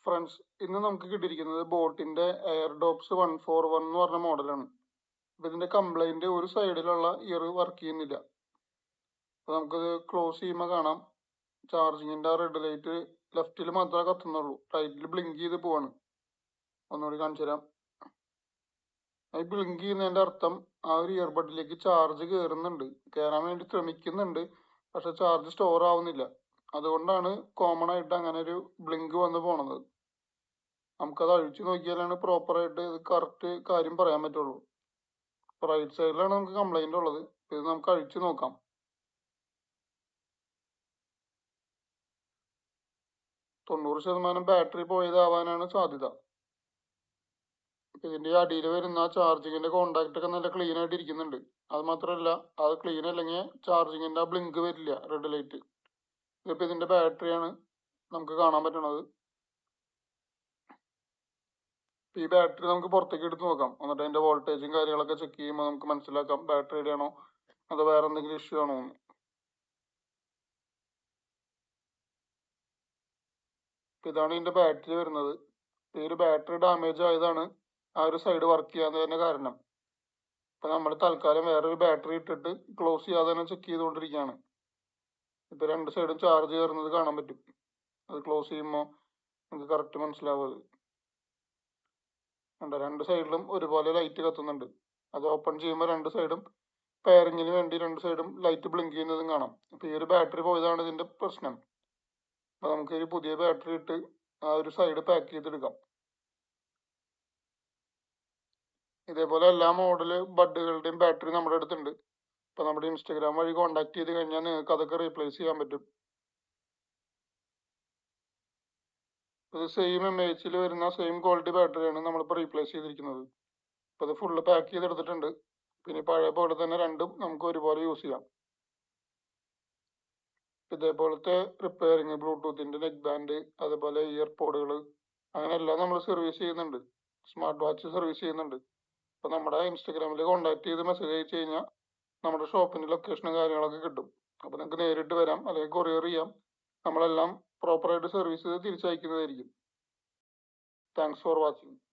Friends, ഇന്ന് നമുക്ക് കിട്ടിയിരിക്കുന്നത് ബോട്ടിന്റെ എയർഡോപ്സ് 141 എന്ന് പറഞ്ഞ മോഡലാണ്. അപ്പൊ ഇതിന്റെ കംപ്ലൈന്റ് ഒരു സൈഡിലുള്ള ഇയർ വർക്ക് ചെയ്യുന്നില്ല. അപ്പൊ നമുക്കത് ക്ലോസ് ചെയ്യുമ്പോൾ കാണാം, ചാർജിങ്ങിന്റെ റെഡ് ലൈറ്റ് ലെഫ്റ്റിൽ മാത്രമേ കത്തുന്നുള്ളൂ, റൈറ്റിൽ ബ്ലിങ്ക് ചെയ്ത് പോവാണ്. ഒന്നുകൂടി കാണിച്ചു തരാം. ഈ ബ്ലിങ്ക് ചെയ്യുന്നതിന്റെ അർത്ഥം ആ ഒരു ഇയർബഡിലേക്ക് ചാർജ് കയറാൻ വേണ്ടി ശ്രമിക്കുന്നുണ്ട്, പക്ഷെ ചാർജ് സ്റ്റോർ ആവുന്നില്ല. അതുകൊണ്ടാണ് കോമൺ ആയിട്ട് അങ്ങനെ ഒരു ബ്ലിങ്ക് വന്ന് പോണത്. നമുക്കത് അഴിച്ചു നോക്കിയാലാണ് പ്രോപ്പറായിട്ട് ഇത് കറക്റ്റ് കാര്യം പറയാൻ പറ്റുള്ളൂ. റൈറ്റ് സൈഡിലാണ് നമുക്ക് കംപ്ലൈന്റ് ഉള്ളത്. ഇത് നമുക്ക് അഴിച്ചു നോക്കാം. 90% ബാറ്ററി പോയതാവാനാണ് സാധ്യത. ഇതിന്റെ അടിയിൽ വരുന്ന ചാർജിങ്ങിന്റെ കോണ്ടാക്ട് ഒക്കെ നല്ല ക്ലീൻ ആയിട്ട് ഇരിക്കുന്നുണ്ട്. അത് മാത്രമല്ല, അത് ക്ലീൻ അല്ലെങ്കിൽ ചാർജിങ്ങിന്റെ ആ ബ്ലിങ്ക് വരില്ല, റെഡ് ലൈറ്റ്. ഇതിപ്പോ ഇതിന്റെ ബാറ്ററിയാണ് നമുക്ക് കാണാൻ പറ്റണത്. ഈ ബാറ്ററി നമുക്ക് പുറത്തേക്ക് എടുത്ത് നോക്കാം. എന്നിട്ട് അതിന്റെ വോൾട്ടേജും കാര്യങ്ങളൊക്കെ ചെക്ക് ചെയ്യുമ്പോൾ നമുക്ക് മനസ്സിലാക്കാം ബാറ്ററിയുടെ ആണോ അതോ വേറെ എന്തെങ്കിലും ഇഷ്യൂ ആണോ എന്ന്. ഇതാണ് ഇതിന്റെ ബാറ്ററി വരുന്നത്. ഈ ഒരു ബാറ്ററി ഡാമേജ് ആയതാണ് ആ ഒരു സൈഡ് വർക്ക് ചെയ്യാൻ തന്നെ കാരണം. ഇപ്പൊ നമ്മൾ തൽക്കാലം വേറൊരു ബാറ്ററി ഇട്ടിട്ട് ക്ലോസ് ചെയ്യാതെ തന്നെ ചെക്ക് ചെയ്തുകൊണ്ടിരിക്കുകയാണ്. ഇപ്പൊ രണ്ട് സൈഡും ചാർജ് കയറുന്നത് കാണാൻ പറ്റും. അത് ക്ലോസ് ചെയ്യുമ്പോൾ നമുക്ക് കറക്റ്റ് മനസ്സിലാവും. അത് രണ്ട് സൈഡിലും ഒരുപോലെ ലൈറ്റ് കത്തുന്നുണ്ട്. അത് ഓപ്പൺ ചെയ്യുമ്പോൾ രണ്ട് സൈഡും പെയറിങ്ങിന് വേണ്ടി രണ്ട് സൈഡും ലൈറ്റ് ബ്ലിങ്ക് ചെയ്യുന്നതും കാണാം. അപ്പൊ ഈ ഒരു ബാറ്ററി പോയതാണ് ഇതിന്റെ പ്രശ്നം. അപ്പൊ നമുക്ക് ഒരു പുതിയ ബാറ്ററി ഇട്ട് ആ ഒരു സൈഡ് പാക്ക് ചെയ്തെടുക്കാം. ഇതേപോലെ എല്ലാ മോഡല് ബഡുകളുടെയും ബാറ്ററി നമ്മുടെ അടുത്തുണ്ട്. ഇപ്പൊ നമ്മുടെ ഇൻസ്റ്റാഗ്രാം വഴി കോൺടാക്ട് ചെയ്ത് കഴിഞ്ഞാൽ നിങ്ങൾക്ക് അതൊക്കെ റീപ്ലേസ് ചെയ്യാൻ പറ്റും. ഇത് സെയിം MAHൽ വരുന്ന സെയിം ക്വാളിറ്റി ബാറ്ററിയാണ് നമ്മളിപ്പോൾ റീപ്ലേസ് ചെയ്തിരിക്കുന്നത്. ഇപ്പൊ ഇത് ഫുള്ള് പാക്ക് ചെയ്തെടുത്തിട്ടുണ്ട്. പിന്നെ പഴയ പോലെ തന്നെ രണ്ടും നമുക്ക് ഒരുപോലെ യൂസ് ചെയ്യാം. ഇതേപോലത്തെ റിപ്പയറിങ്, ബ്ലൂടൂത്തിന്റെ നെക്ക് ബാൻഡ്, അതുപോലെ ഇയർപോഡുകൾ, അങ്ങനെ എല്ലാം നമ്മൾ സർവീസ് ചെയ്യുന്നുണ്ട്. സ്മാർട്ട് വാച്ച് സർവീസ് ചെയ്യുന്നുണ്ട്. അപ്പൊ നമ്മുടെ ഇൻസ്റ്റാഗ്രാമിൽ കോൺടാക്ട് ചെയ്ത് മെസ്സേജ് അയച്ചു കഴിഞ്ഞാൽ നമ്മുടെ ഷോപ്പിന്റെ ലൊക്കേഷനും കാര്യങ്ങളൊക്കെ കിട്ടും. അപ്പൊ നിങ്ങൾക്ക് നേരിട്ട് വരാം, അല്ലെങ്കിൽ കൊറിയർ ചെയ്യാം. നമ്മളെല്ലാം പ്രോപ്പറായിട്ട് സർവീസ് ചെയ്ത് തിരിച്ചയക്കുന്നതായിരിക്കും. Thanks for watching.